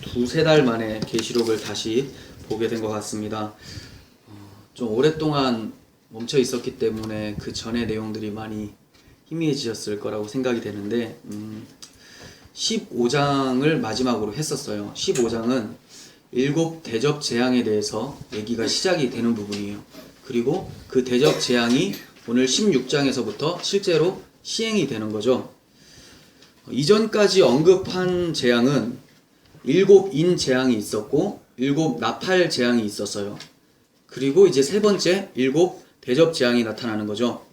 두세 달 만에 계시록을 다시 보게 된 것 같습니다. 좀 오랫동안 멈춰 있었기 때문에 그 전의 내용들이 많이 희미해지셨을 거라고 생각이 되는데 15장을 마지막으로 했었어요. 15장은 7 대접 재앙에 대해서 얘기가 시작이 되는 부분이에요. 그리고 그 대접 재앙이 오늘 16장에서부터 실제로 시행이 되는 거죠. 이전까지 언급한 재앙은 7 인 재앙이 있었고 7 나팔 재앙이 있었어요. 그리고 이제 세 번째 7 대접 재앙이 나타나는 거죠.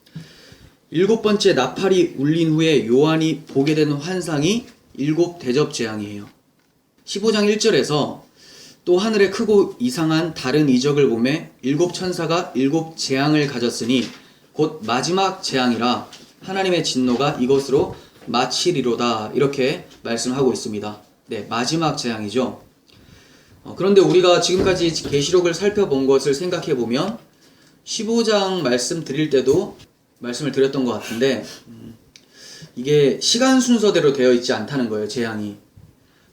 7번째 나팔이 울린 후에 요한이 보게 되는 환상이 7 대접 재앙이에요. 15장 1절에서 또 하늘에 크고 이상한 다른 이적을 보매 7 천사가 7 재앙을 가졌으니 곧 마지막 재앙이라 하나님의 진노가 이것으로 마치리로다, 이렇게 말씀하고 있습니다. 네, 마지막 재앙이죠. 그런데 우리가 지금까지 계시록을 살펴본 것을 생각해 보면 15장 말씀 드릴 때도 말씀을 드렸던 것 같은데 이게 시간 순서대로 되어 있지 않다는 거예요.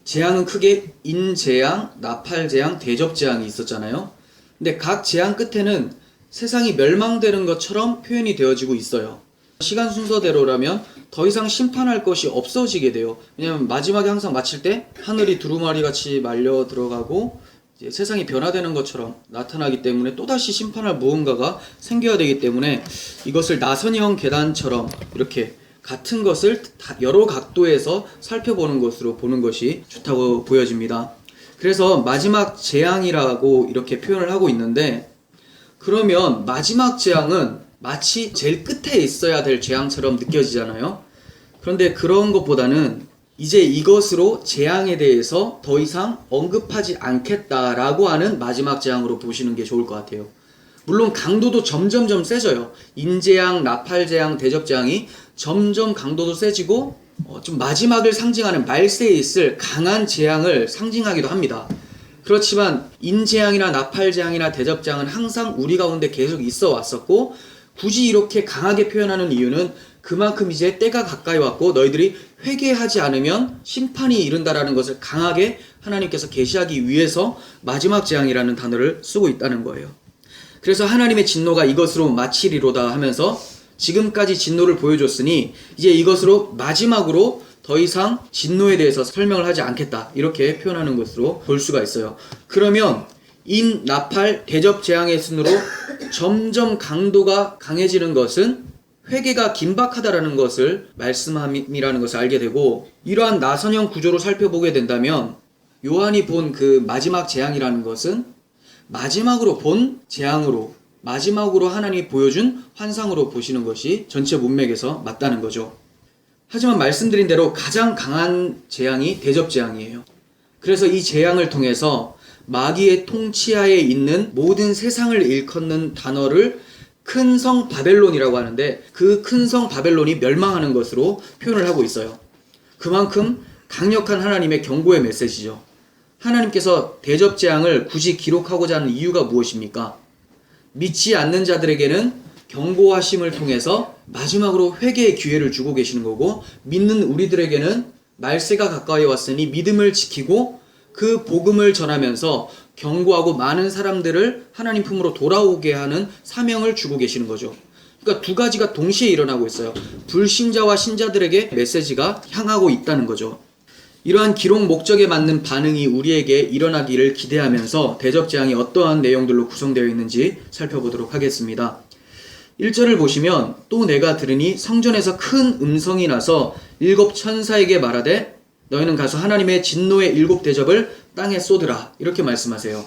재앙은 크게 인재앙, 나팔재앙, 대접재앙이 있었잖아요. 근데 각 재앙 끝에는 세상이 멸망되는 것처럼 표현이 되어지고 있어요. 시간 순서대로라면 더 이상 심판할 것이 없어지게 돼요. 왜냐하면 마지막에 항상 마칠 때 하늘이 두루마리같이 말려 들어가고 이제 세상이 변화되는 것처럼 나타나기 때문에 또다시 심판할 무언가가 생겨야 되기 때문에 이것을 나선형 계단처럼 이렇게 같은 것을 여러 각도에서 살펴보는 것으로 보는 것이 좋다고 보여집니다. 그래서 마지막 재앙이라고 이렇게 표현을 하고 있는데, 그러면 마지막 재앙은 마치 제일 끝에 있어야 될 재앙처럼 느껴지잖아요. 그런데 그런 것보다는 이제 이것으로 재앙에 대해서 더 이상 언급하지 않겠다라고 하는 마지막 재앙으로 보시는 게 좋을 것 같아요. 물론 강도도 점점점 세져요. 인재앙, 나팔재앙, 대접재앙이 점점 강도도 세지고 좀 마지막을 상징하는 말세에 있을 강한 재앙을 상징하기도 합니다. 그렇지만 인재앙이나 나팔재앙이나 대접재앙은 항상 우리 가운데 계속 있어 왔었고, 굳이 이렇게 강하게 표현하는 이유는 그만큼 이제 때가 가까이 왔고 너희들이 회개하지 않으면 심판이 이른다라는 것을 강하게 하나님께서 계시하기 위해서 마지막 재앙이라는 단어를 쓰고 있다는 거예요. 그래서 하나님의 진노가 이것으로 마치리로다 하면서 지금까지 진노를 보여줬으니 이제 이것으로 마지막으로 더 이상 진노에 대해서 설명을 하지 않겠다, 이렇게 표현하는 것으로 볼 수가 있어요. 그러면 인, 나팔, 대접 재앙의 순으로 점점 강도가 강해지는 것은 회개가 긴박하다라는 것을 말씀함이라는 것을 알게 되고, 이러한 나선형 구조로 살펴보게 된다면 요한이 본 그 마지막 재앙이라는 것은 마지막으로 본 재앙으로, 마지막으로 하나님이 보여준 환상으로 보시는 것이 전체 문맥에서 맞다는 거죠. 하지만 말씀드린 대로 가장 강한 재앙이 대접 재앙이에요. 그래서 이 재앙을 통해서 마귀의 통치하에 있는 모든 세상을 일컫는 단어를 큰 성 바벨론이라고 하는데, 그 큰 성 바벨론이 멸망하는 것으로 표현을 하고 있어요. 그만큼 강력한 하나님의 경고의 메시지죠. 하나님께서 대접 재앙을 굳이 기록하고자 하는 이유가 무엇입니까? 믿지 않는 자들에게는 경고하심을 통해서 마지막으로 회개의 기회를 주고 계시는 거고, 믿는 우리들에게는 말세가 가까이 왔으니 믿음을 지키고 그 복음을 전하면서 경고하고 많은 사람들을 하나님 품으로 돌아오게 하는 사명을 주고 계시는 거죠. 그러니까 두 가지가 동시에 일어나고 있어요. 불신자와 신자들에게 메시지가 향하고 있다는 거죠. 이러한 기록 목적에 맞는 반응이 우리에게 일어나기를 기대하면서 대접재앙이 어떠한 내용들로 구성되어 있는지 살펴보도록 하겠습니다. 1절을 보시면 또 내가 들으니 성전에서 큰 음성이 나서 7 천사에게 말하되 너희는 가서 하나님의 진노의 7 대접을 땅에 쏟으라, 이렇게 말씀하세요.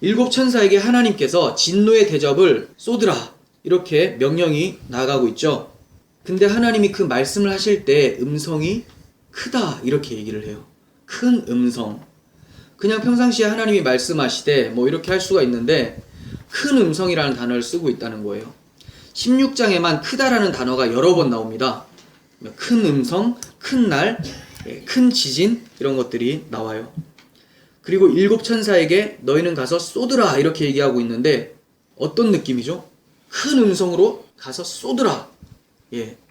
7 천사에게 하나님께서 진노의 대접을 쏟으라, 이렇게 명령이 나가고 있죠. 근데 하나님이 그 말씀을 하실 때 음성이 크다, 이렇게 얘기를 해요. 큰 음성. 그냥 평상시에 하나님이 말씀하시되 이렇게 할 수가 있는데 큰 음성이라는 단어를 쓰고 있다는 거예요. 16장에만 크다라는 단어가 여러 번 나옵니다. 큰 음성, 큰 날, 큰 지진, 이런 것들이 나와요. 그리고 7 천사에게 너희는 가서 쏟으라, 이렇게 얘기하고 있는데 어떤 느낌이죠? 큰 음성으로 가서 쏟으라.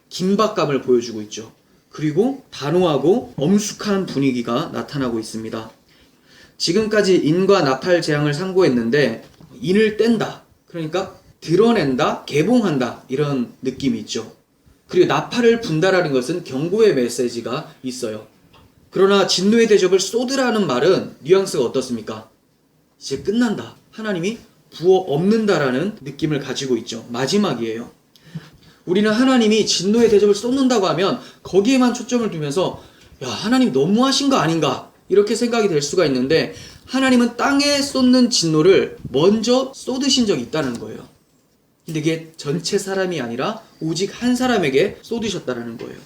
긴박감을 보여주고 있죠. 그리고 단호하고 엄숙한 분위기가 나타나고 있습니다. 지금까지 인과 나팔 재앙을 상고했는데 인을 뗀다. 그러니까 드러낸다, 개봉한다 이런 느낌이 있죠. 그리고 나팔을 분다라는 것은 경고의 메시지가 있어요. 그러나 진노의 대접을 쏟으라는 말은 뉘앙스가 어떻습니까? 이제 끝난다. 하나님이 부어 없는다라는 느낌을 가지고 있죠. 마지막이에요. 우리는 하나님이 진노의 대접을 쏟는다고 하면 거기에만 초점을 두면서 야, 하나님 너무하신 거 아닌가 이렇게 생각이 될 수가 있는데 하나님은 땅에 쏟는 진노를 먼저 쏟으신 적이 있다는 거예요. 근데 이게 전체 사람이 아니라 오직 한 사람에게 쏟으셨다는 거예요.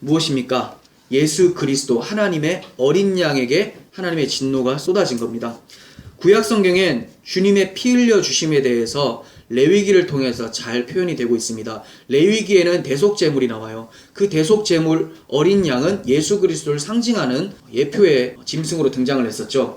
무엇입니까? 예수 그리스도 하나님의 어린 양에게 하나님의 진노가 쏟아진 겁니다. 구약 성경엔 주님의 피 흘려 주심에 대해서 레위기를 통해서 잘 표현이 되고 있습니다. 레위기에는 대속제물이 나와요. 그 대속제물 어린 양은 예수 그리스도를 상징하는 예표의 짐승으로 등장을 했었죠.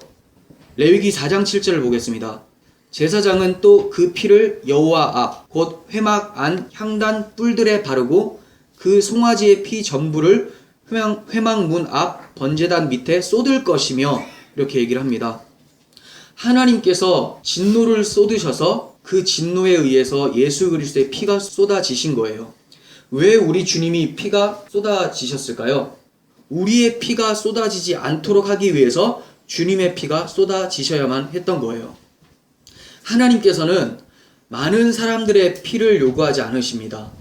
레위기 4장 7절을 보겠습니다. 제사장은 또 그 피를 여호와 앞 곧 회막 안 향단 뿔들에 바르고 그 송아지의 피 전부를 회막문 앞 번제단 밑에 쏟을 것이며 이렇게 얘기를 합니다. 하나님께서 진노를 쏟으셔서 그 진노에 의해서 예수 그리스도의 피가 쏟아지신 거예요. 왜 우리 주님이 피가 쏟아지셨을까요? 우리의 피가 쏟아지지 않도록 하기 위해서 주님의 피가 쏟아지셔야만 했던 거예요. 하나님께서는 많은 사람들의 피를 요구하지 않으십니다.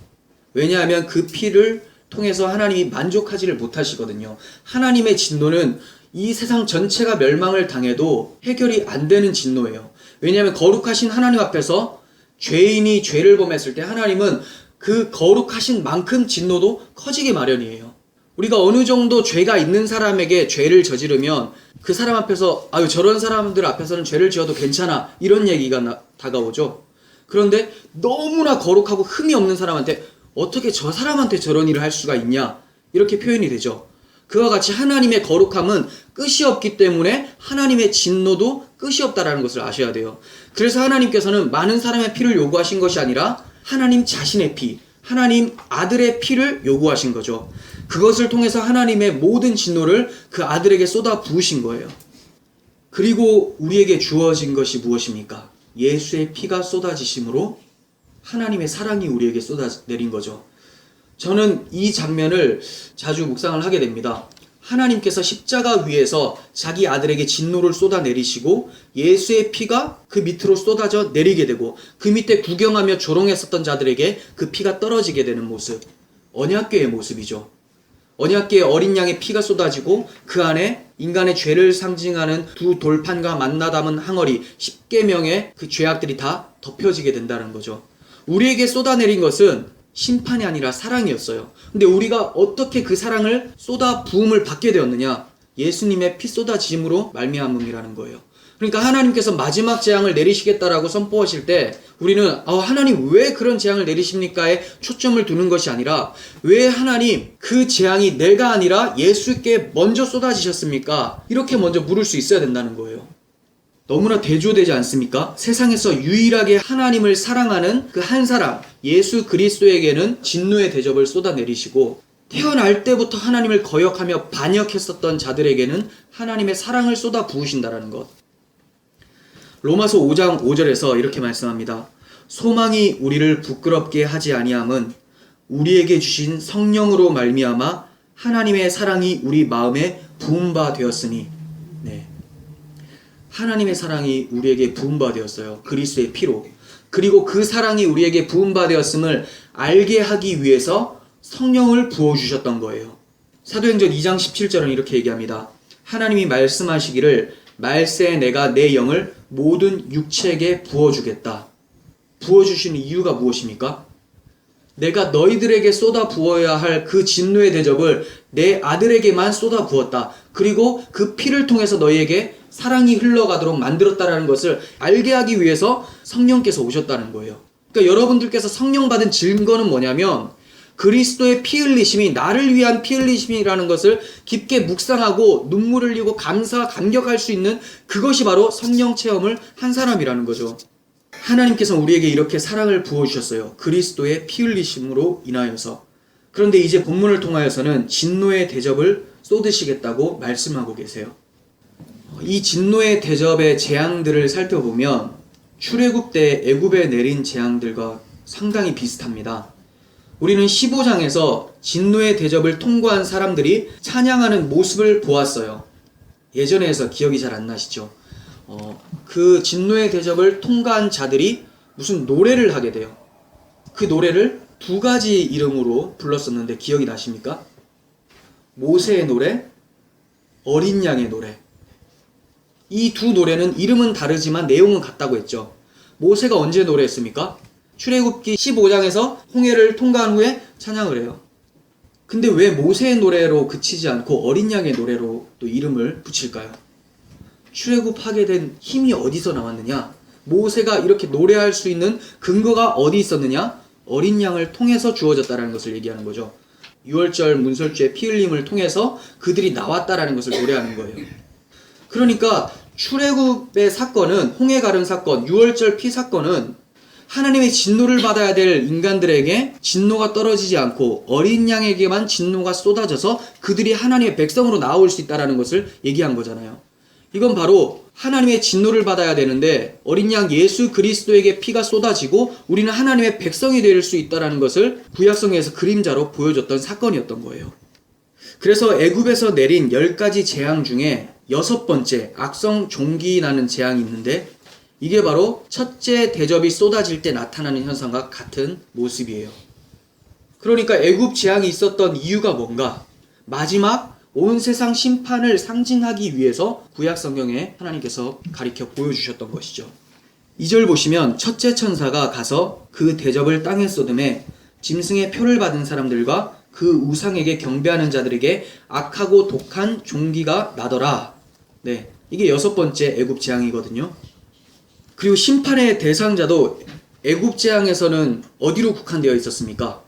왜냐하면 그 피를 통해서 하나님이 만족하지를 못하시거든요. 하나님의 진노는 이 세상 전체가 멸망을 당해도 해결이 안 되는 진노예요. 왜냐하면 거룩하신 하나님 앞에서 죄인이 죄를 범했을 때 하나님은 그 거룩하신 만큼 진노도 커지기 마련이에요. 우리가 어느 정도 죄가 있는 사람에게 죄를 저지르면 그 사람 앞에서 아유 저런 사람들 앞에서는 죄를 지어도 괜찮아 이런 얘기가 다가오죠. 그런데 너무나 거룩하고 흠이 없는 사람한테 어떻게 저 사람한테 저런 일을 할 수가 있냐 이렇게 표현이 되죠. 그와 같이 하나님의 거룩함은 끝이 없기 때문에 하나님의 진노도 끝이 없다라는 것을 아셔야 돼요. 그래서 하나님께서는 많은 사람의 피를 요구하신 것이 아니라 하나님 자신의 피, 하나님 아들의 피를 요구하신 거죠. 그것을 통해서 하나님의 모든 진노를 그 아들에게 쏟아 부으신 거예요. 그리고 우리에게 주어진 것이 무엇입니까? 예수의 피가 쏟아지심으로 하나님의 사랑이 우리에게 쏟아내린 거죠. 저는 이 장면을 자주 묵상을 하게 됩니다. 하나님께서 십자가 위에서 자기 아들에게 진노를 쏟아내리시고 예수의 피가 그 밑으로 쏟아져 내리게 되고 그 밑에 구경하며 조롱했었던 자들에게 그 피가 떨어지게 되는 모습. 언약궤의 모습이죠. 언약궤의 어린 양의 피가 쏟아지고 그 안에 인간의 죄를 상징하는 두 돌판과 만나 담은 항어리 10계명의 그 죄악들이 다 덮여지게 된다는 거죠. 우리에게 쏟아내린 것은 심판이 아니라 사랑이었어요. 근데 우리가 어떻게 그 사랑을 쏟아 부음을 받게 되었느냐? 예수님의 피 쏟아짐으로 말미암음이라는 거예요. 그러니까 하나님께서 마지막 재앙을 내리시겠다라고 선포하실 때 우리는 하나님 왜 그런 재앙을 내리십니까에 초점을 두는 것이 아니라 왜 하나님 그 재앙이 내가 아니라 예수께 먼저 쏟아지셨습니까? 이렇게 먼저 물을 수 있어야 된다는 거예요. 너무나 대조되지 않습니까? 세상에서 유일하게 하나님을 사랑하는 그 한 사람 예수 그리스도에게는 진노의 대접을 쏟아내리시고 태어날 때부터 하나님을 거역하며 반역했었던 자들에게는 하나님의 사랑을 쏟아 부으신다라는 것. 로마서 5장 5절에서 이렇게 말씀합니다. 소망이 우리를 부끄럽게 하지 아니함은 우리에게 주신 성령으로 말미암아 하나님의 사랑이 우리 마음에 부은 바 되었으니. 네. 하나님의 사랑이 우리에게 부은 바 되었어요. 그리스도의 피로. 그리고 그 사랑이 우리에게 부은 바 되었음을 알게 하기 위해서 성령을 부어주셨던 거예요. 사도행전 2장 17절은 이렇게 얘기합니다. 하나님이 말씀하시기를 말세에 내가 내 영을 모든 육체에게 부어주겠다. 부어주시는 이유가 무엇입니까? 내가 너희들에게 쏟아 부어야 할 그 진노의 대접을 내 아들에게만 쏟아 부었다. 그리고 그 피를 통해서 너희에게 사랑이 흘러가도록 만들었다라는 것을 알게 하기 위해서 성령께서 오셨다는 거예요. 그러니까 여러분들께서 성령 받은 증거는 뭐냐면 그리스도의 피 흘리심이 나를 위한 피 흘리심이라는 것을 깊게 묵상하고 눈물 흘리고 감격할 수 있는 그것이 바로 성령 체험을 한 사람이라는 거죠. 하나님께서 우리에게 이렇게 사랑을 부어주셨어요. 그리스도의 피 흘리심으로 인하여서. 그런데 이제 본문을 통하여서는 진노의 대접을 쏟으시겠다고 말씀하고 계세요. 이 진노의 대접의 재앙들을 살펴보면 출애굽 때 애굽에 내린 재앙들과 상당히 비슷합니다. 우리는 15장에서 진노의 대접을 통과한 사람들이 찬양하는 모습을 보았어요. 예전에 해서 기억이 잘 안 나시죠? 그 진노의 대접을 통과한 자들이 무슨 노래를 하게 돼요. 그 노래를 두 가지 이름으로 불렀었는데 기억이 나십니까? 모세의 노래, 어린 양의 노래. 이 두 노래는 이름은 다르지만 내용은 같다고 했죠. 모세가 언제 노래했습니까? 출애굽기 15장에서 홍해를 통과한 후에 찬양을 해요. 근데 왜 모세의 노래로 그치지 않고 어린 양의 노래로 또 이름을 붙일까요? 출애굽하게 된 힘이 어디서 나왔느냐? 모세가 이렇게 노래할 수 있는 근거가 어디 있었느냐? 어린 양을 통해서 주어졌다는 것을 얘기하는 거죠. 6월절 문설주의 피 흘림을 통해서 그들이 나왔다라는 것을 노래하는 거예요. 그러니까 출애굽의 사건은, 홍해 가른 사건, 6월절 피 사건은 하나님의 진노를 받아야 될 인간들에게 진노가 떨어지지 않고 어린 양에게만 진노가 쏟아져서 그들이 하나님의 백성으로 나올 수 있다는 것을 얘기한 거잖아요. 이건 바로 하나님의 진노를 받아야 되는데 어린 양 예수 그리스도에게 피가 쏟아지고 우리는 하나님의 백성이 될 수 있다는 것을 구약성에서 그림자로 보여줬던 사건이었던 거예요. 그래서 애굽에서 내린 10가지 재앙 중에 6번째 악성 종기 나는 재앙이 있는데 이게 바로 첫째 대접이 쏟아질 때 나타나는 현상과 같은 모습이에요. 그러니까 애굽 재앙이 있었던 이유가 뭔가? 마지막 온 세상 심판을 상징하기 위해서 구약 성경에 하나님께서 가리켜 보여주셨던 것이죠. 2절 보시면 첫째 천사가 가서 그 대접을 땅에 쏟음에 짐승의 표를 받은 사람들과 그 우상에게 경배하는 자들에게 악하고 독한 종기가 나더라. 네, 이게 6번째 애굽 재앙이거든요. 그리고 심판의 대상자도 애굽 재앙에서는 어디로 국한되어 있었습니까?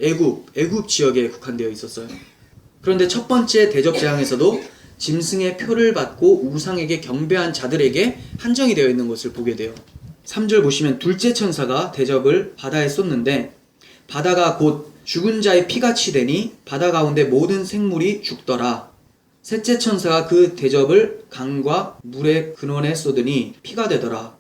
애굽 지역에 국한되어 있었어요. 그런데 첫 번째 대접 재앙에서도 짐승의 표를 받고 우상에게 경배한 자들에게 한정이 되어 있는 것을 보게 돼요. 3절 보시면 둘째 천사가 대접을 바다에 쏟는데 바다가 곧 죽은 자의 피같이 되니 바다 가운데 모든 생물이 죽더라. 셋째 천사가 그 대접을 강과 물의 근원에 쏟으니 피가 되더라.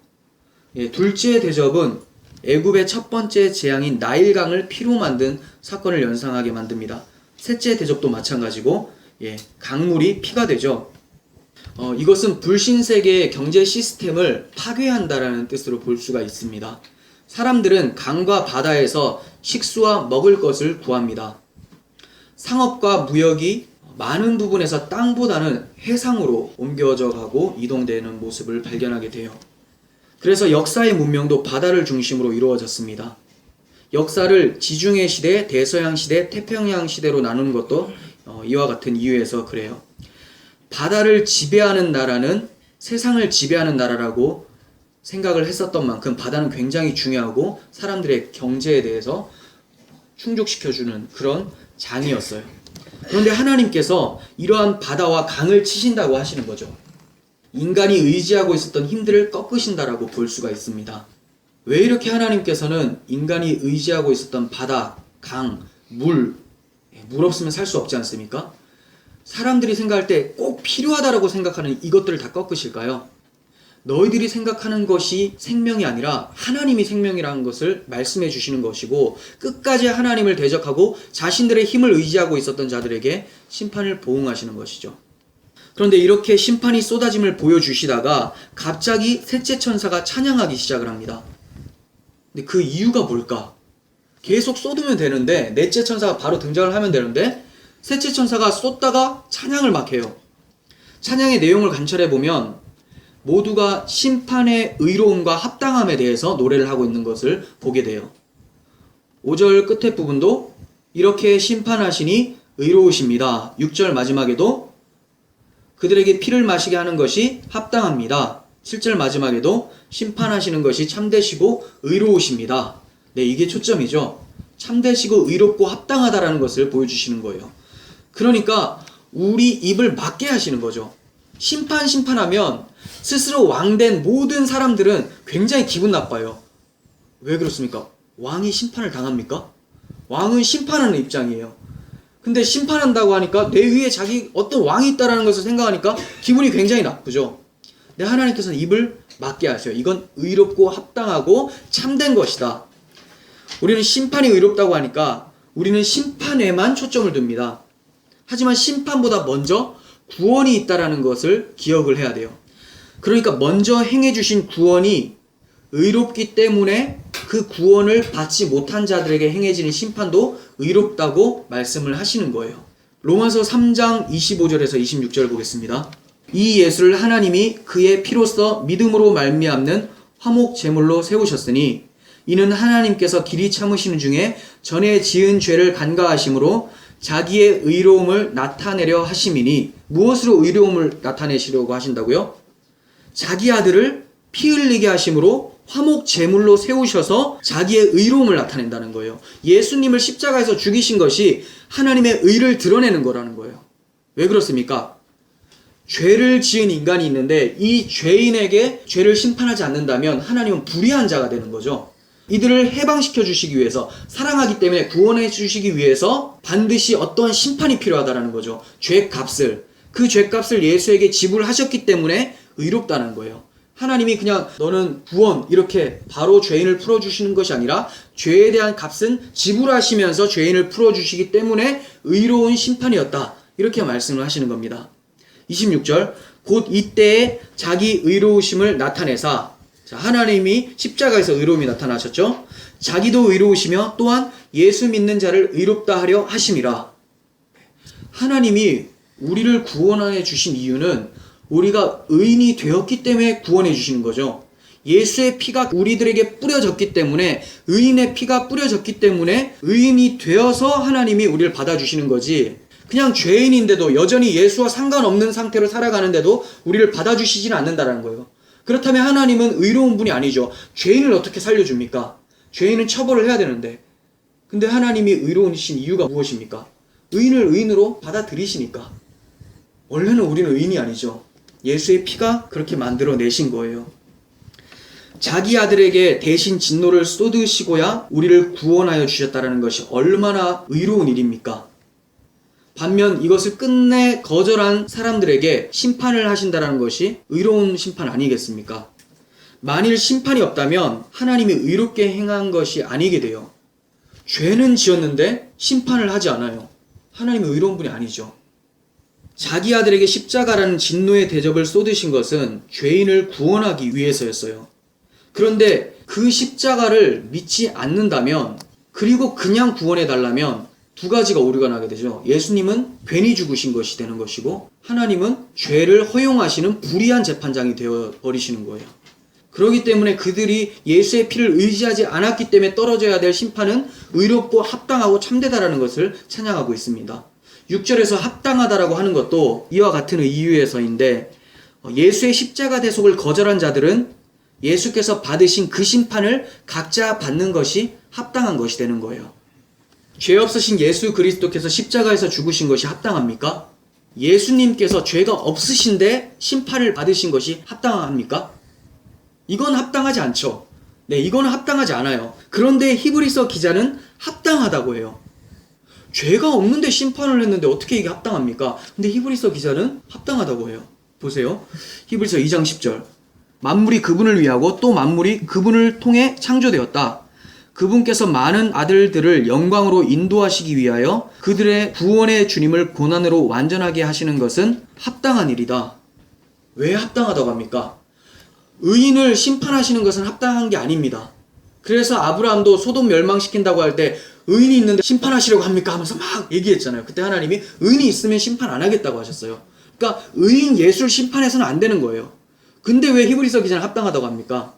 둘째 대접은 애굽의 첫 번째 재앙인 나일강을 피로 만든 사건을 연상하게 만듭니다. 셋째 대접도 마찬가지고 강물이 피가 되죠. 이것은 불신세계의 경제 시스템을 파괴한다라는 뜻으로 볼 수가 있습니다. 사람들은 강과 바다에서 식수와 먹을 것을 구합니다. 상업과 무역이 많은 부분에서 땅보다는 해상으로 옮겨져 가고 이동되는 모습을 발견하게 돼요. 그래서 역사의 문명도 바다를 중심으로 이루어졌습니다. 역사를 지중해 시대, 대서양 시대, 태평양 시대로 나누는 것도 이와 같은 이유에서 그래요. 바다를 지배하는 나라는 세상을 지배하는 나라라고 생각을 했었던 만큼 바다는 굉장히 중요하고 사람들의 경제에 대해서 충족시켜주는 그런 장이었어요. 그런데 하나님께서 이러한 바다와 강을 치신다고 하시는 거죠. 인간이 의지하고 있었던 힘들을 꺾으신다라고 볼 수가 있습니다. 왜 이렇게 하나님께서는 인간이 의지하고 있었던 바다, 강, 물 없으면 살 수 없지 않습니까? 사람들이 생각할 때 꼭 필요하다라고 생각하는 이것들을 다 꺾으실까요? 너희들이 생각하는 것이 생명이 아니라 하나님이 생명이라는 것을 말씀해 주시는 것이고 끝까지 하나님을 대적하고 자신들의 힘을 의지하고 있었던 자들에게 심판을 보응하시는 것이죠. 그런데 이렇게 심판이 쏟아짐을 보여주시다가 갑자기 셋째 천사가 찬양하기 시작을 합니다. 근데 그 이유가 뭘까? 계속 쏟으면 되는데 넷째 천사가 바로 등장을 하면 되는데 셋째 천사가 쏟다가 찬양을 막 해요. 찬양의 내용을 관찰해 보면 모두가 심판의 의로움과 합당함에 대해서 노래를 하고 있는 것을 보게 돼요. 5절 끝에 부분도 이렇게 심판하시니 의로우십니다. 6절 마지막에도 그들에게 피를 마시게 하는 것이 합당합니다. 7절 마지막에도 심판하시는 것이 참되시고 의로우십니다. 네, 이게 초점이죠. 참되시고 의롭고 합당하다라는 것을 보여주시는 거예요. 그러니까 우리 입을 막게 하시는 거죠. 심판하면 스스로 왕된 모든 사람들은 굉장히 기분 나빠요. 왜 그렇습니까? 왕이 심판을 당합니까? 왕은 심판하는 입장이에요. 근데 심판한다고 하니까 내 위에 자기 어떤 왕이 있다라는 것을 생각하니까 기분이 굉장히 나쁘죠. 근데 하나님께서는 입을 막게 하세요. 이건 의롭고 합당하고 참된 것이다. 우리는 심판이 의롭다고 하니까 우리는 심판에만 초점을 둡니다. 하지만 심판보다 먼저 구원이 있다라는 것을 기억을 해야 돼요. 그러니까 먼저 행해 주신 구원이 의롭기 때문에 그 구원을 받지 못한 자들에게 행해지는 심판도 의롭다고 말씀을 하시는 거예요. 로마서 3장 25절에서 26절 보겠습니다. 이 예수를 하나님이 그의 피로써 믿음으로 말미암는 화목 제물로 세우셨으니 이는 하나님께서 길이 참으시는 중에 전에 지은 죄를 간과하심으로 자기의 의로움을 나타내려 하심이니. 무엇으로 의로움을 나타내시려고 하신다고요? 자기 아들을 피 흘리게 하심으로 화목 제물로 세우셔서 자기의 의로움을 나타낸다는 거예요. 예수님을 십자가에서 죽이신 것이 하나님의 의를 드러내는 거라는 거예요. 왜 그렇습니까? 죄를 지은 인간이 있는데 이 죄인에게 죄를 심판하지 않는다면 하나님은 불의한 자가 되는 거죠. 이들을 해방시켜 주시기 위해서, 사랑하기 때문에 구원해 주시기 위해서 반드시 어떠한 심판이 필요하다는 거죠. 죄값을, 그 죄값을 예수에게 지불하셨기 때문에 의롭다는 거예요. 하나님이 그냥 너는 구원 이렇게 바로 죄인을 풀어주시는 것이 아니라 죄에 대한 값은 지불하시면서 죄인을 풀어주시기 때문에 의로운 심판이었다. 이렇게 말씀을 하시는 겁니다. 26절, 곧 이때에 자기 의로우심을 나타내사. 자, 하나님이 십자가에서 의로움이 나타나셨죠. 자기도 의로우시며 또한 예수 믿는 자를 의롭다 하려 하심이라. 하나님이 우리를 구원해 주신 이유는 우리가 의인이 되었기 때문에 구원해 주시는 거죠. 예수의 피가 우리들에게 뿌려졌기 때문에, 의인의 피가 뿌려졌기 때문에 의인이 되어서 하나님이 우리를 받아주시는 거지, 그냥 죄인인데도 여전히 예수와 상관없는 상태로 살아가는데도 우리를 받아주시지는 않는다는 거예요. 그렇다면 하나님은 의로운 분이 아니죠. 죄인을 어떻게 살려줍니까? 죄인은 처벌을 해야 되는데. 근데 하나님이 의로우신 이유가 무엇입니까? 의인을 의인으로 받아들이시니까. 원래는 우리는 의인이 아니죠. 예수의 피가 그렇게 만들어내신 거예요. 자기 아들에게 대신 진노를 쏟으시고야 우리를 구원하여 주셨다는 것이 얼마나 의로운 일입니까? 반면 이것을 끝내 거절한 사람들에게 심판을 하신다는 것이 의로운 심판 아니겠습니까? 만일 심판이 없다면 하나님이 의롭게 행한 것이 아니게 돼요. 죄는 지었는데 심판을 하지 않아요. 하나님이 의로운 분이 아니죠. 자기 아들에게 십자가라는 진노의 대접을 쏟으신 것은 죄인을 구원하기 위해서였어요. 그런데 그 십자가를 믿지 않는다면, 그리고 그냥 구원해달라면 두 가지가 오류가 나게 되죠. 예수님은 괜히 죽으신 것이 되는 것이고, 하나님은 죄를 허용하시는 불의한 재판장이 되어버리시는 거예요. 그렇기 때문에 그들이 예수의 피를 의지하지 않았기 때문에 떨어져야 될 심판은 의롭고 합당하고 참되다라는 것을 찬양하고 있습니다. 6절에서 합당하다라고 하는 것도 이와 같은 이유에서인데, 예수의 십자가 대속을 거절한 자들은 예수께서 받으신 그 심판을 각자 받는 것이 합당한 것이 되는 거예요. 죄 없으신 예수 그리스도께서 십자가에서 죽으신 것이 합당합니까? 예수님께서 죄가 없으신데 심판을 받으신 것이 합당합니까? 이건 합당하지 않죠. 네, 이거는 합당하지 않아요. 그런데 히브리서 기자는 합당하다고 해요. 죄가 없는데 심판을 했는데 어떻게 이게 합당합니까? 근데 히브리서 기자는 합당하다고 해요. 보세요. 히브리서 2장 10절. 만물이 그분을 위하고 또 만물이 그분을 통해 창조되었다. 그분께서 많은 아들들을 영광으로 인도하시기 위하여 그들의 구원의 주님을 고난으로 완전하게 하시는 것은 합당한 일이다. 왜 합당하다고 합니까? 의인을 심판하시는 것은 합당한 게 아닙니다. 그래서 아브라함도 소돔 멸망시킨다고 할 때 의인이 있는데 심판하시려고 합니까? 하면서 막 얘기했잖아요. 그때 하나님이 의인이 있으면 심판 안 하겠다고 하셨어요. 그러니까 의인 예수를 심판해서는 안 되는 거예요. 근데 왜 히브리서 기자는 합당하다고 합니까?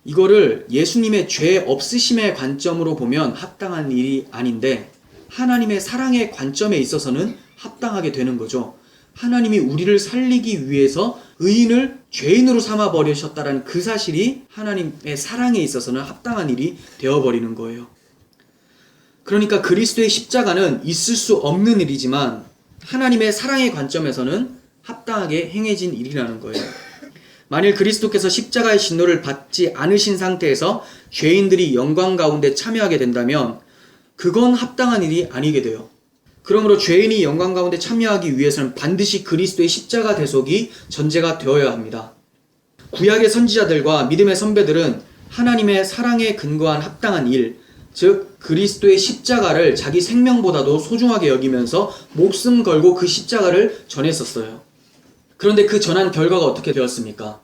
이거를 예수님의 죄 없으심의 관점으로 보면 합당한 일이 아닌데, 하나님의 사랑의 관점에 있어서는 합당하게 되는 거죠. 하나님이 우리를 살리기 위해서 의인을 죄인으로 삼아버리셨다는 그 사실이 하나님의 사랑에 있어서는 합당한 일이 되어버리는 거예요. 그러니까 그리스도의 십자가는 있을 수 없는 일이지만 하나님의 사랑의 관점에서는 합당하게 행해진 일이라는 거예요. 만일 그리스도께서 십자가의 진노를 받지 않으신 상태에서 죄인들이 영광 가운데 참여하게 된다면 그건 합당한 일이 아니게 돼요. 그러므로 죄인이 영광 가운데 참여하기 위해서는 반드시 그리스도의 십자가 대속이 전제가 되어야 합니다. 구약의 선지자들과 믿음의 선배들은 하나님의 사랑에 근거한 합당한 일, 즉 그리스도의 십자가를 자기 생명보다도 소중하게 여기면서 목숨 걸고 그 십자가를 전했었어요. 그런데 그 전한 결과가 어떻게 되었습니까?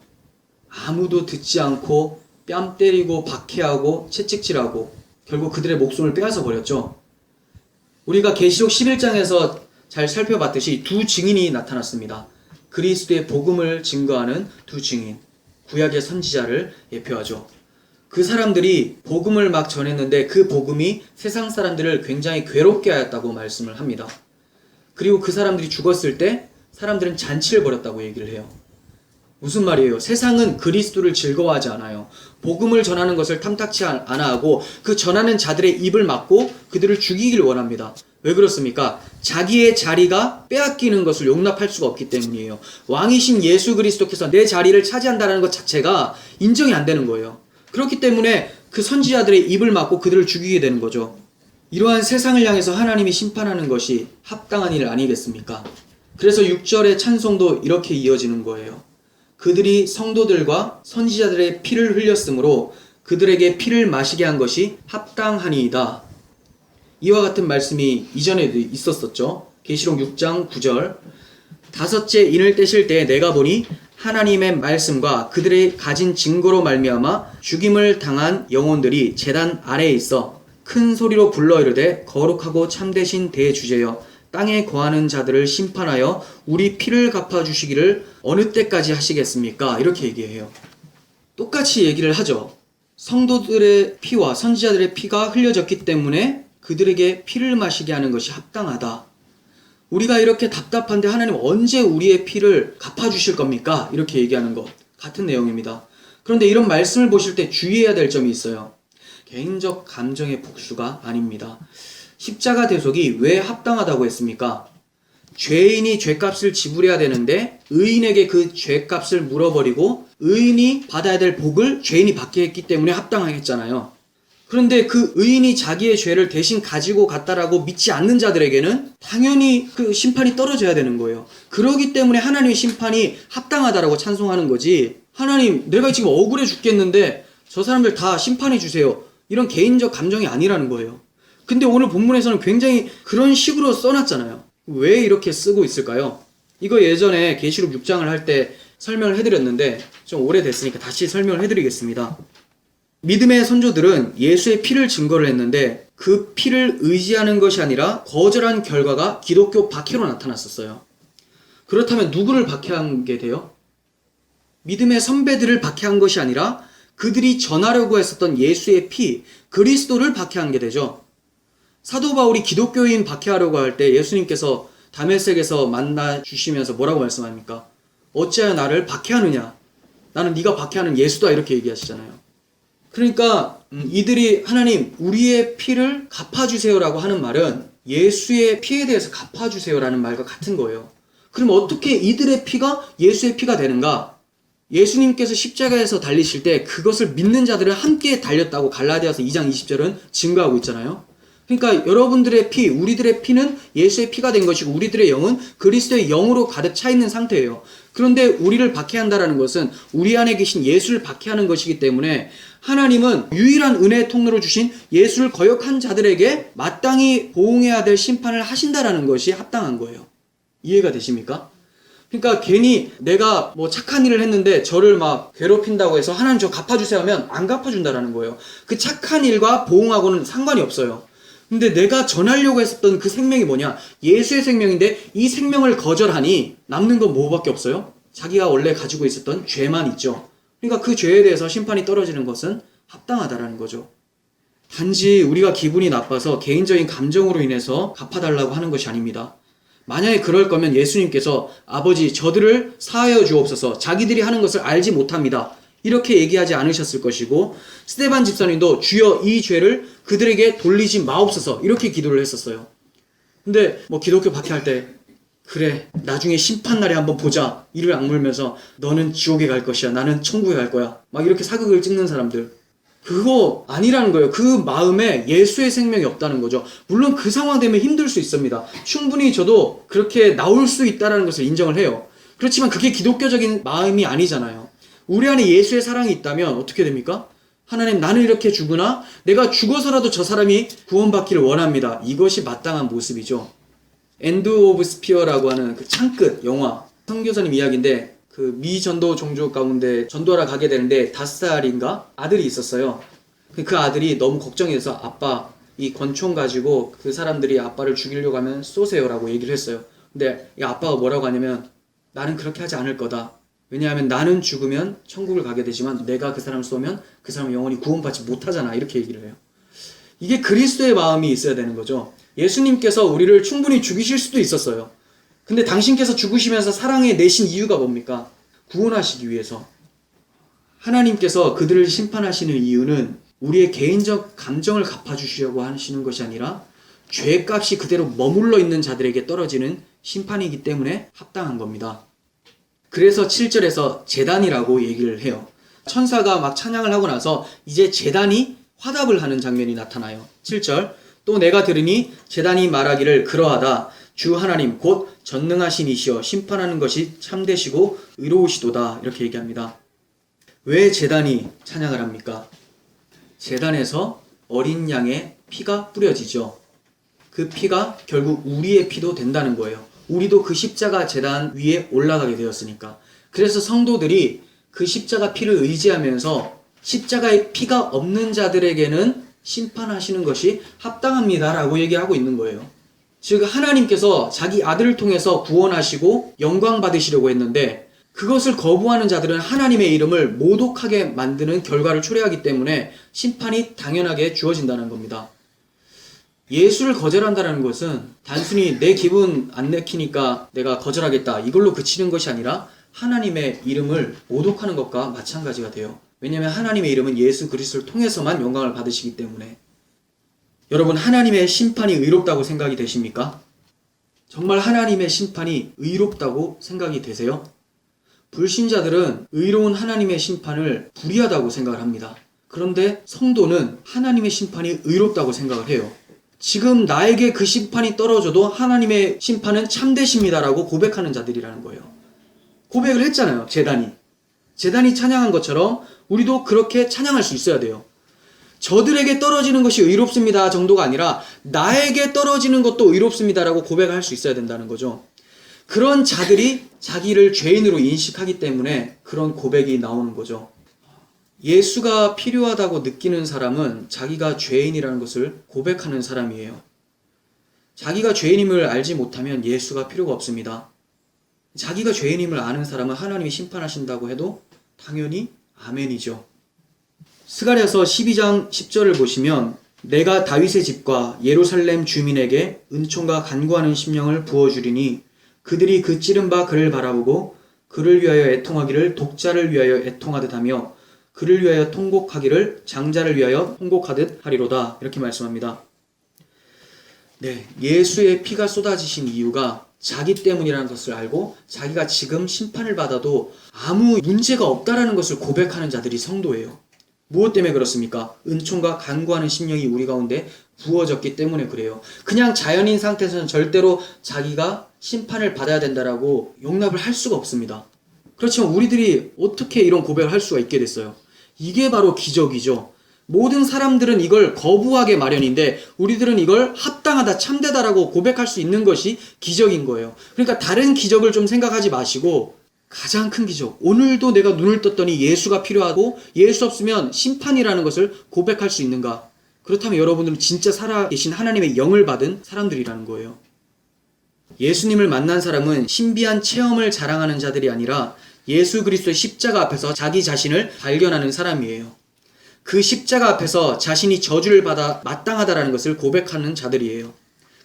아무도 듣지 않고 뺨 때리고 박해하고 채찍질하고 결국 그들의 목숨을 빼앗아 버렸죠. 우리가 계시록 11장에서 잘 살펴봤듯이 두 증인이 나타났습니다. 그리스도의 복음을 증거하는 두 증인, 구약의 선지자를 예표하죠. 그 사람들이 복음을 막 전했는데 그 복음이 세상 사람들을 굉장히 괴롭게 하였다고 말씀을 합니다. 그리고 그 사람들이 죽었을 때 사람들은 잔치를 벌였다고 얘기를 해요. 무슨 말이에요? 세상은 그리스도를 즐거워하지 않아요. 복음을 전하는 것을 탐탁치 않아 하고 그 전하는 자들의 입을 막고 그들을 죽이기를 원합니다. 왜 그렇습니까? 자기의 자리가 빼앗기는 것을 용납할 수가 없기 때문이에요. 왕이신 예수 그리스도께서 내 자리를 차지한다는 것 자체가 인정이 안 되는 거예요. 그렇기 때문에 그 선지자들의 입을 막고 그들을 죽이게 되는 거죠. 이러한 세상을 향해서 하나님이 심판하는 것이 합당한 일 아니겠습니까? 그래서 6절의 찬송도 이렇게 이어지는 거예요. 그들이 성도들과 선지자들의 피를 흘렸으므로 그들에게 피를 마시게 한 것이 합당하니이다. 이와 같은 말씀이 이전에도 있었었죠. 계시록 6장 9절. 다섯째 인을 떼실 때에 내가 보니 하나님의 말씀과 그들의 가진 증거로 말미암아 죽임을 당한 영혼들이 제단 아래에 있어 큰 소리로 불러 이르되 거룩하고 참되신 대주제여 땅에 거하는 자들을 심판하여 우리 피를 갚아주시기를 어느 때까지 하시겠습니까? 이렇게 얘기해요. 똑같이 얘기를 하죠. 성도들의 피와 선지자들의 피가 흘려졌기 때문에 그들에게 피를 마시게 하는 것이 합당하다. 우리가 이렇게 답답한데 하나님 언제 우리의 피를 갚아주실 겁니까? 이렇게 얘기하는 것 같은 내용입니다. 그런데 이런 말씀을 보실 때 주의해야 될 점이 있어요. 개인적 감정의 복수가 아닙니다. 십자가 대속이 왜 합당하다고 했습니까? 죄인이 죄값을 지불해야 되는데 의인에게 그 죄값을 물어버리고 의인이 받아야 될 복을 죄인이 받게 했기 때문에 합당하겠잖아요. 그런데 그 의인이 자기의 죄를 대신 가지고 갔다라고 믿지 않는 자들에게는 당연히 그 심판이 떨어져야 되는 거예요. 그러기 때문에 하나님의 심판이 합당하다라고 찬송하는 거지, 하나님 내가 지금 억울해 죽겠는데 저 사람들 다 심판해 주세요, 이런 개인적 감정이 아니라는 거예요. 근데 오늘 본문에서는 굉장히 그런 식으로 써놨잖아요. 왜 이렇게 쓰고 있을까요? 이거 예전에 계시록 6장을 할 때 설명을 해드렸는데 좀 오래됐으니까 다시 설명을 해드리겠습니다. 믿음의 선조들은 예수의 피를 증거를 했는데 그 피를 의지하는 것이 아니라 거절한 결과가 기독교 박해로 나타났었어요. 그렇다면 누구를 박해한 게 돼요? 믿음의 선배들을 박해한 것이 아니라 그들이 전하려고 했었던 예수의 피, 그리스도를 박해한 게 되죠. 사도 바울이 기독교인 박해하려고 할 때 예수님께서 다메섹에서 만나 주시면서 뭐라고 말씀합니까? 어찌하여 나를 박해하느냐? 나는 네가 박해하는 예수다, 이렇게 얘기하시잖아요. 그러니까 이들이 하나님 우리의 피를 갚아주세요라고 하는 말은 예수의 피에 대해서 갚아주세요라는 말과 같은 거예요. 그럼 어떻게 이들의 피가 예수의 피가 되는가? 예수님께서 십자가에서 달리실 때 그것을 믿는 자들은 함께 달렸다고 갈라디아서 2장 20절은 증거하고 있잖아요. 그러니까 여러분들의 피, 우리들의 피는 예수의 피가 된 것이고 우리들의 영은 그리스도의 영으로 가득 차 있는 상태예요. 그런데 우리를 박해한다라는 것은 우리 안에 계신 예수를 박해하는 것이기 때문에 하나님은 유일한 은혜의 통로로 주신 예수를 거역한 자들에게 마땅히 보응해야 될 심판을 하신다라는 것이 합당한 거예요. 이해가 되십니까? 그러니까 괜히 내가 뭐 착한 일을 했는데 저를 막 괴롭힌다고 해서 하나님 저 갚아주세요 하면 안 갚아준다라는 거예요. 그 착한 일과 보응하고는 상관이 없어요. 근데 내가 전하려고 했었던 그 생명이 뭐냐? 예수의 생명인데 이 생명을 거절하니 남는 건 뭐밖에 없어요? 자기가 원래 가지고 있었던 죄만 있죠. 그러니까 그 죄에 대해서 심판이 떨어지는 것은 합당하다라는 거죠. 단지 우리가 기분이 나빠서 개인적인 감정으로 인해서 갚아달라고 하는 것이 아닙니다. 만약에 그럴 거면 예수님께서 아버지 저들을 사하여 주옵소서, 자기들이 하는 것을 알지 못합니다, 이렇게 얘기하지 않으셨을 것이고, 스데반 집사님도 주여 이 죄를 그들에게 돌리지 마옵소서 이렇게 기도를 했었어요. 근데 뭐 기독교 박해할 때 그래 나중에 심판날에 한번 보자 이를 악물면서 너는 지옥에 갈 것이야 나는 천국에 갈 거야 막 이렇게 사극을 찍는 사람들, 그거 아니라는 거예요. 그 마음에 예수의 생명이 없다는 거죠. 물론 그 상황 되면 힘들 수 있습니다. 충분히 저도 그렇게 나올 수 있다는 것을 인정을 해요. 그렇지만 그게 기독교적인 마음이 아니잖아요. 우리 안에 예수의 사랑이 있다면 어떻게 됩니까? 하나님, 나는 이렇게 죽으나 내가 죽어서라도 저 사람이 구원받기를 원합니다. 이것이 마땅한 모습이죠. 엔드 오브 스피어라고 하는 그 창끝 영화, 선교사님 이야기인데 그 미 전도 종족 가운데 전도하러 가게 되는데 5살인가 아들이 있었어요. 그 아들이 너무 걱정해서 아빠 이 권총 가지고 그 사람들이 아빠를 죽이려고 하면 쏘세요라고 얘기를 했어요. 근데 이 아빠가 뭐라고 하냐면 나는 그렇게 하지 않을 거다. 왜냐하면 나는 죽으면 천국을 가게 되지만 내가 그 사람을 쏘면 그 사람은 영원히 구원받지 못하잖아. 이렇게 얘기를 해요. 이게 그리스도의 마음이 있어야 되는 거죠. 예수님께서 우리를 충분히 죽이실 수도 있었어요. 근데 당신께서 죽으시면서 사랑해 내신 이유가 뭡니까? 구원하시기 위해서. 하나님께서 그들을 심판하시는 이유는 우리의 개인적 감정을 갚아주시려고 하시는 것이 아니라 죄값이 그대로 머물러 있는 자들에게 떨어지는 심판이기 때문에 합당한 겁니다. 그래서 7절에서 제단이라고 얘기를 해요. 천사가 막 찬양을 하고 나서 이제 제단이 화답을 하는 장면이 나타나요. 7절 또 내가 들으니 제단이 말하기를 그러하다. 주 하나님 곧 전능하신 이시여 심판하는 것이 참되시고 의로우시도다. 이렇게 얘기합니다. 왜 제단이 찬양을 합니까? 제단에서 어린 양의 피가 뿌려지죠. 그 피가 결국 우리의 피도 된다는 거예요. 우리도 그 십자가 제단 위에 올라가게 되었으니까. 그래서 성도들이 그 십자가 피를 의지하면서 십자가의 피가 없는 자들에게는 심판하시는 것이 합당합니다라고 얘기하고 있는 거예요. 즉 하나님께서 자기 아들을 통해서 구원하시고 영광 받으시려고 했는데 그것을 거부하는 자들은 하나님의 이름을 모독하게 만드는 결과를 초래하기 때문에 심판이 당연하게 주어진다는 겁니다. 예수를 거절한다는 것은 단순히 내 기분 안 내키니까 내가 거절하겠다 이걸로 그치는 것이 아니라 하나님의 이름을 모독하는 것과 마찬가지가 돼요. 왜냐하면 하나님의 이름은 예수 그리스도를 통해서만 영광을 받으시기 때문에. 여러분, 하나님의 심판이 의롭다고 생각이 되십니까? 정말 하나님의 심판이 의롭다고 생각이 되세요? 불신자들은 의로운 하나님의 심판을 불의하다고 생각을 합니다. 그런데 성도는 하나님의 심판이 의롭다고 생각을 해요. 지금 나에게 그 심판이 떨어져도 하나님의 심판은 참되십니다라고 고백하는 자들이라는 거예요. 고백을 했잖아요. 제단이 찬양한 것처럼 우리도 그렇게 찬양할 수 있어야 돼요. 저들에게 떨어지는 것이 의롭습니다 정도가 아니라 나에게 떨어지는 것도 의롭습니다라고 고백할 수 있어야 된다는 거죠. 그런 자들이 자기를 죄인으로 인식하기 때문에 그런 고백이 나오는 거죠. 예수가 필요하다고 느끼는 사람은 자기가 죄인이라는 것을 고백하는 사람이에요. 자기가 죄인임을 알지 못하면 예수가 필요가 없습니다. 자기가 죄인임을 아는 사람은 하나님이 심판하신다고 해도 당연히 아멘이죠. 스가랴서 12장 10절을 보시면 내가 다윗의 집과 예루살렘 주민에게 은총과 간구하는 심령을 부어주리니 그들이 그 찌른 바 그를 바라보고 그를 위하여 애통하기를 독자를 위하여 애통하듯 하며 그를 위하여 통곡하기를 장자를 위하여 통곡하듯 하리로다. 이렇게 말씀합니다. 네, 예수의 피가 쏟아지신 이유가 자기 때문이라는 것을 알고 자기가 지금 심판을 받아도 아무 문제가 없다라는 것을 고백하는 자들이 성도예요. 무엇 때문에 그렇습니까? 은총과 간구하는 심령이 우리 가운데 부어졌기 때문에 그래요. 그냥 자연인 상태에서는 절대로 자기가 심판을 받아야 된다라고 용납을 할 수가 없습니다. 그렇지만 우리들이 어떻게 이런 고백을 할 수가 있게 됐어요? 이게 바로 기적이죠. 모든 사람들은 이걸 거부하게 마련인데 우리들은 이걸 합당하다, 참되다라고 고백할 수 있는 것이 기적인 거예요. 그러니까 다른 기적을 좀 생각하지 마시고 가장 큰 기적, 오늘도 내가 눈을 떴더니 예수가 필요하고 예수 없으면 심판이라는 것을 고백할 수 있는가? 그렇다면 여러분들은 진짜 살아계신 하나님의 영을 받은 사람들이라는 거예요. 예수님을 만난 사람은 신비한 체험을 자랑하는 자들이 아니라 예수 그리스도의 십자가 앞에서 자기 자신을 발견하는 사람이에요. 그 십자가 앞에서 자신이 저주를 받아 마땅하다라는 것을 고백하는 자들이에요.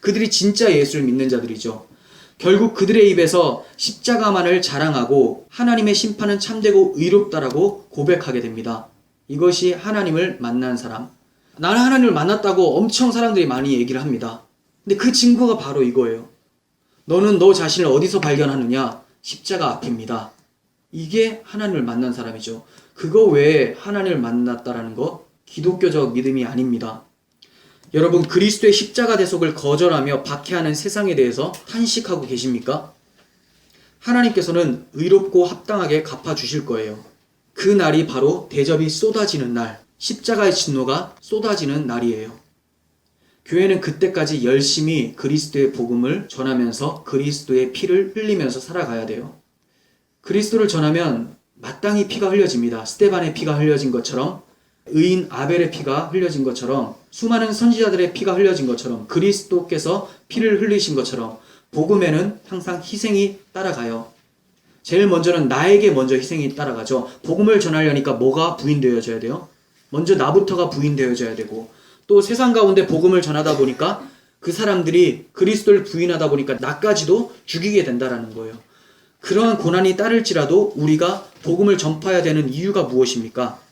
그들이 진짜 예수를 믿는 자들이죠. 결국 그들의 입에서 십자가만을 자랑하고 하나님의 심판은 참되고 의롭다라고 고백하게 됩니다. 이것이 하나님을 만난 사람. 나는 하나님을 만났다고 엄청 사람들이 많이 얘기를 합니다. 근데 그 증거가 바로 이거예요. 너는 너 자신을 어디서 발견하느냐? 십자가 앞입니다. 이게 하나님을 만난 사람이죠. 그거 외에 하나님을 만났다라는 거 기독교적 믿음이 아닙니다. 여러분, 그리스도의 십자가 대속을 거절하며 박해하는 세상에 대해서 탄식하고 계십니까? 하나님께서는 의롭고 합당하게 갚아주실 거예요. 그 날이 바로 대접이 쏟아지는 날, 십자가의 진노가 쏟아지는 날이에요. 교회는 그때까지 열심히 그리스도의 복음을 전하면서 그리스도의 피를 흘리면서 살아가야 돼요. 그리스도를 전하면 마땅히 피가 흘려집니다. 스데반의 피가 흘려진 것처럼, 의인 아벨의 피가 흘려진 것처럼, 수많은 선지자들의 피가 흘려진 것처럼, 그리스도께서 피를 흘리신 것처럼 복음에는 항상 희생이 따라가요. 제일 먼저는 나에게 먼저 희생이 따라가죠. 복음을 전하려니까 뭐가 부인되어져야 돼요? 먼저 나부터가 부인되어져야 되고, 또 세상 가운데 복음을 전하다 보니까 그 사람들이 그리스도를 부인하다 보니까 나까지도 죽이게 된다라는 거예요. 그러한 고난이 따를지라도 우리가 복음을 전파해야 되는 이유가 무엇입니까?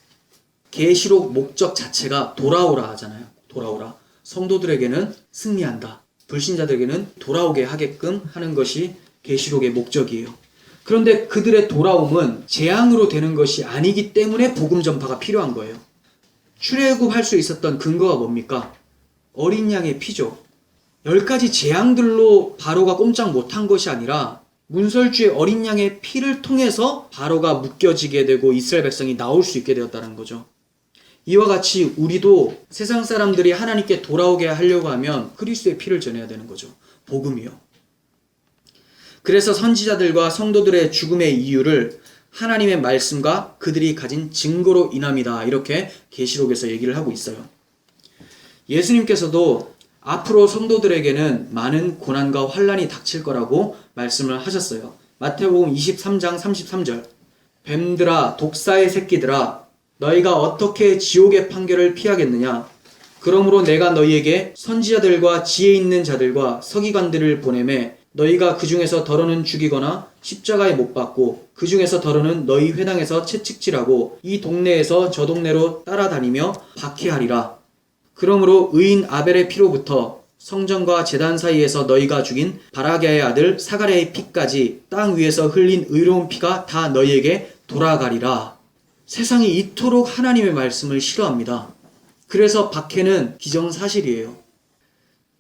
계시록 목적 자체가 돌아오라 하잖아요. 돌아오라. 성도들에게는 승리한다. 불신자들에게는 돌아오게 하게끔 하는 것이 계시록의 목적이에요. 그런데 그들의 돌아옴은 재앙으로 되는 것이 아니기 때문에 복음 전파가 필요한 거예요. 출애굽할 수 있었던 근거가 뭡니까? 어린 양의 피죠. 10가지 재앙들로 바로가 꼼짝 못한 것이 아니라 문설주의 어린 양의 피를 통해서 바로가 묶여지게 되고 이스라엘 백성이 나올 수 있게 되었다는 거죠. 이와 같이 우리도 세상 사람들이 하나님께 돌아오게 하려고 하면 그리스도의 피를 전해야 되는 거죠. 복음이요. 그래서 선지자들과 성도들의 죽음의 이유를 하나님의 말씀과 그들이 가진 증거로 인함이다. 이렇게 계시록에서 얘기를 하고 있어요. 예수님께서도 앞으로 성도들에게는 많은 고난과 환난이 닥칠 거라고 말씀을 하셨어요. 마태복음 23장 33절. 뱀들아, 독사의 새끼들아, 너희가 어떻게 지옥의 판결을 피하겠느냐? 그러므로 내가 너희에게 선지자들과 지혜 있는 자들과 서기관들을 보내매 너희가 그 중에서 더러는 죽이거나 십자가에 못 박고 그 중에서 더러는 너희 회당에서 채찍질하고 이 동네에서 저 동네로 따라다니며 박해하리라. 그러므로 의인 아벨의 피로부터 성전과 제단 사이에서 너희가 죽인 바라게의 아들 사가랴의 피까지 땅 위에서 흘린 의로운 피가 다 너희에게 돌아가리라. 세상이 이토록 하나님의 말씀을 싫어합니다. 그래서 박해는 기정사실이에요.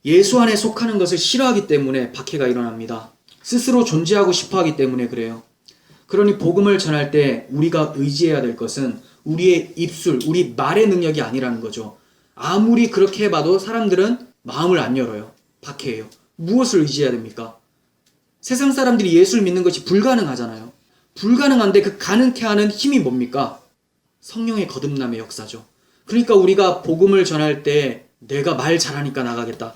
예수 안에 속하는 것을 싫어하기 때문에 박해가 일어납니다. 스스로 존재하고 싶어하기 때문에 그래요. 그러니 복음을 전할 때 우리가 의지해야 될 것은 우리의 입술, 우리 말의 능력이 아니라는 거죠. 아무리 그렇게 해봐도 사람들은 마음을 안 열어요. 박해해요. 무엇을 의지해야 됩니까? 세상 사람들이 예수를 믿는 것이 불가능하잖아요. 불가능한데 그 가능케 하는 힘이 뭡니까? 성령의 거듭남의 역사죠. 그러니까 우리가 복음을 전할 때 내가 말 잘하니까 나가겠다.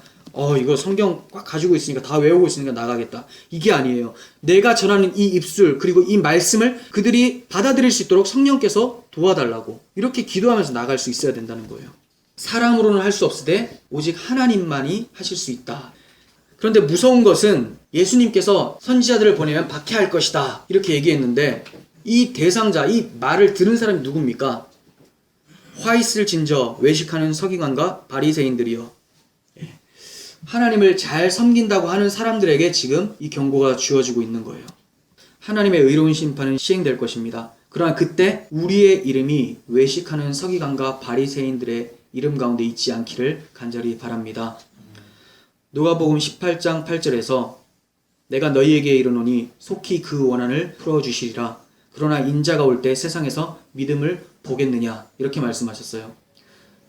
이거 성경 꽉 가지고 있으니까 다 외우고 있으니까 나가겠다. 이게 아니에요. 내가 전하는 이 입술 그리고 이 말씀을 그들이 받아들일 수 있도록 성령께서 도와달라고 이렇게 기도하면서 나갈 수 있어야 된다는 거예요. 사람으로는 할 수 없으되 오직 하나님만이 하실 수 있다. 그런데 무서운 것은 예수님께서 선지자들을 보내면 박해할 것이다 이렇게 얘기했는데 이 대상자, 이 말을 들은 사람이 누굽니까? 화 있을 진저 외식하는 서기관과 바리새인들이요. 하나님을 잘 섬긴다고 하는 사람들에게 지금 이 경고가 주어지고 있는 거예요. 하나님의 의로운 심판은 시행될 것입니다. 그러나 그때 우리의 이름이 외식하는 서기관과 바리새인들의 이름 가운데 있지 않기를 간절히 바랍니다. 누가복음 18장 8절에서 내가 너희에게 이르노니 속히 그 원한을 풀어주시리라. 그러나 인자가 올 때 세상에서 믿음을 보겠느냐 이렇게 말씀하셨어요.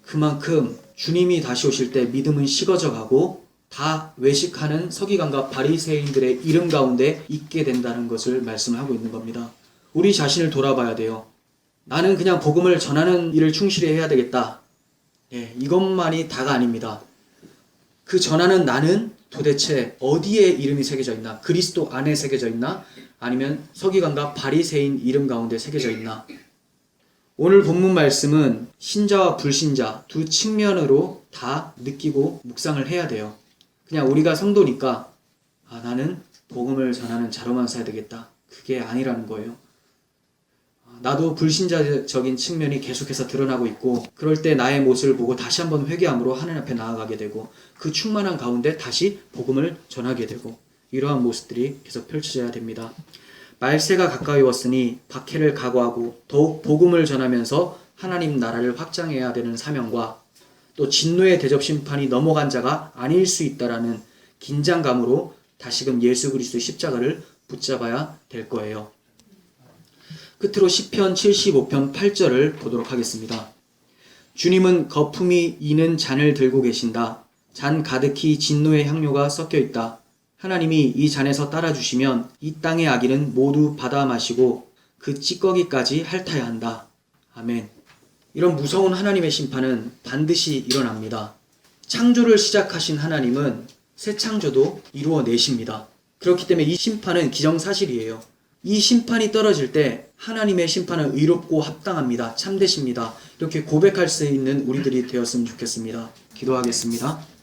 그만큼 주님이 다시 오실 때 믿음은 식어져 가고 다 외식하는 서기관과 바리새인들의 이름 가운데 있게 된다는 것을 말씀을 하고 있는 겁니다. 우리 자신을 돌아봐야 돼요. 나는 그냥 복음을 전하는 일을 충실히 해야 되겠다. 이것만이 다가 아닙니다. 그 전하는 나는 도대체 어디에 이름이 새겨져 있나? 그리스도 안에 새겨져 있나? 아니면 서기관과 바리새인 이름 가운데 새겨져 있나? 오늘 본문 말씀은 신자와 불신자 두 측면으로 다 느끼고 묵상을 해야 돼요. 그냥 우리가 성도니까 나는 복음을 전하는 자로만 살아야 되겠다. 그게 아니라는 거예요. 나도 불신자적인 측면이 계속해서 드러나고 있고 그럴 때 나의 모습을 보고 다시 한번 회개함으로 하나님 앞에 나아가게 되고 그 충만한 가운데 다시 복음을 전하게 되고 이러한 모습들이 계속 펼쳐져야 됩니다. 말세가 가까이 왔으니 박해를 각오하고 더욱 복음을 전하면서 하나님 나라를 확장해야 되는 사명과 또 진노의 대접 심판이 넘어간 자가 아닐 수 있다라는 긴장감으로 다시금 예수 그리스도의 십자가를 붙잡아야 될 거예요. 끝으로 시편 75편 8절을 보도록 하겠습니다. 주님은 거품이 이는 잔을 들고 계신다. 잔 가득히 진노의 향료가 섞여 있다. 하나님이 이 잔에서 따라주시면 이 땅의 악인은 모두 받아 마시고 그 찌꺼기까지 핥아야 한다. 아멘. 이런 무서운 하나님의 심판은 반드시 일어납니다. 창조를 시작하신 하나님은 새 창조도 이루어내십니다. 그렇기 때문에 이 심판은 기정사실이에요. 이 심판이 떨어질 때 하나님의 심판은 의롭고 합당합니다. 참되십니다. 이렇게 고백할 수 있는 우리들이 되었으면 좋겠습니다. 기도하겠습니다.